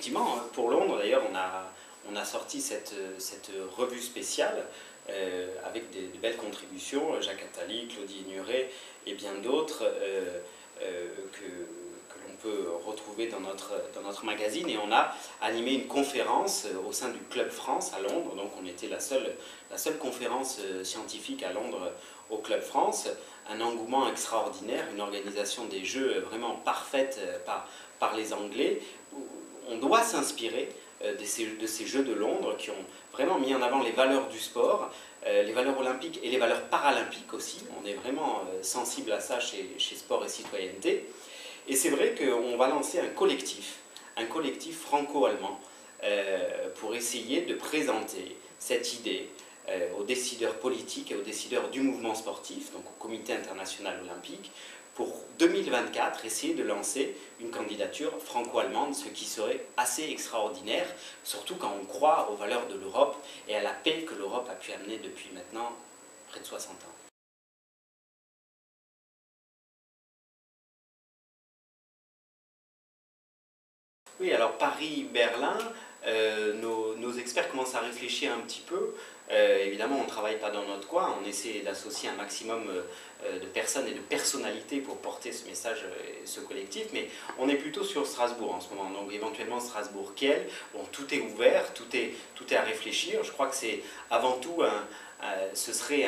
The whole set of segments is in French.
effectivement, pour Londres, d'ailleurs, on a sorti cette revue spéciale avec de belles contributions, Jacques Attali, Claudie Nuret et bien d'autres que l'on peut retrouver dans notre magazine. Et on a animé une conférence au sein du Club France à Londres. Donc on était la seule conférence scientifique à Londres au Club France. Un engouement extraordinaire, une organisation des Jeux vraiment parfaite par les Anglais. On doit s'inspirer de ces Jeux de Londres qui ont vraiment mis en avant les valeurs du sport, les valeurs olympiques et les valeurs paralympiques aussi. On est vraiment sensible à ça chez Sport et Citoyenneté. Et c'est vrai qu'on va lancer un collectif franco-allemand pour essayer de présenter cette idée aux décideurs politiques et aux décideurs du mouvement sportif, donc au Comité international olympique, pour 2024 essayer de lancer une candidature franco-allemande, ce qui serait assez extraordinaire, surtout quand on croit aux valeurs de l'Europe et à la paix que l'Europe a pu amener depuis maintenant près de 60 ans. Oui, alors Paris-Berlin, nos experts commencent à réfléchir un petit peu. Évidemment, on ne travaille pas dans notre coin, on essaie d'associer un maximum de personnes et de personnalités pour porter ce message et ce collectif, mais on est plutôt sur Strasbourg en ce moment, donc éventuellement Strasbourg-Kiel. Bon, tout est ouvert, tout est à réfléchir. Je crois que c'est avant tout, ce serait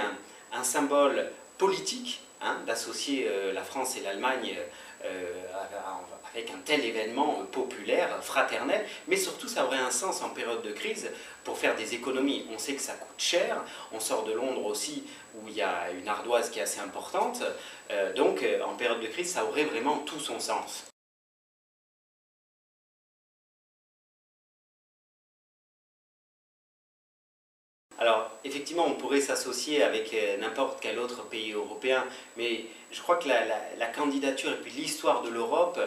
un symbole politique d'associer la France et l'Allemagne avec un tel événement populaire, fraternel, mais surtout ça aurait un sens en période de crise pour faire des économies. On sait que ça coûte cher, on sort de Londres aussi où il y a une ardoise qui est assez importante, donc en période de crise ça aurait vraiment tout son sens. Alors, effectivement, on pourrait s'associer avec n'importe quel autre pays européen, mais je crois que la candidature et puis l'histoire de l'Europe,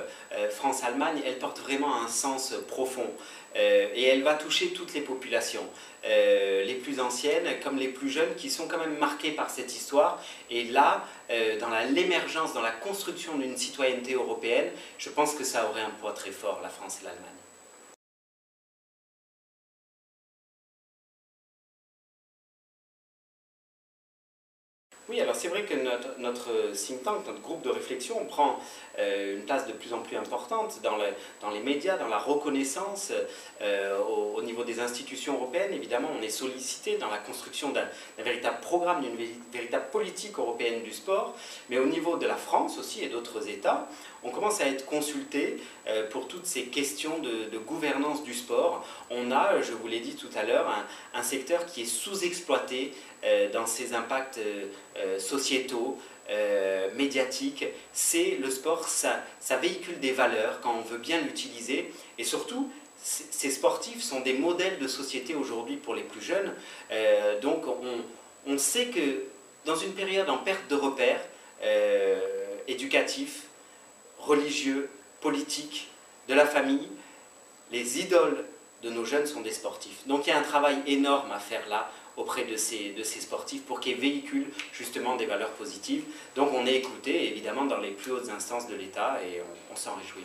France-Allemagne, elle porte vraiment un sens profond. Et elle va toucher toutes les populations, les plus anciennes comme les plus jeunes, qui sont quand même marquées par cette histoire. Et là, dans l'émergence, dans la construction d'une citoyenneté européenne, je pense que ça aurait un poids très fort, la France et l'Allemagne. Oui, alors c'est vrai que notre think tank, notre groupe de réflexion, prend une place de plus en plus importante dans les médias, dans la reconnaissance, au niveau des institutions européennes. Évidemment, on est sollicité dans la construction d'un véritable programme, d'une véritable politique européenne du sport, mais au niveau de la France aussi et d'autres États, on commence à être consulté pour toutes ces questions de gouvernance du sport. On a, je vous l'ai dit tout à l'heure, un secteur qui est sous-exploité dans ses impacts sociétaux, médiatiques. C'est le sport, ça véhicule des valeurs quand on veut bien l'utiliser, et surtout ces sportifs sont des modèles de société aujourd'hui pour les plus jeunes. Donc on sait que dans une période en perte de repères éducatifs, religieux, politiques, de la famille, les idoles de nos jeunes sont des sportifs. Donc il y a un travail énorme à faire là auprès de ces sportifs pour qu'ils véhiculent justement des valeurs positives. Donc on est écouté évidemment dans les plus hautes instances de l'État et on s'en réjouit.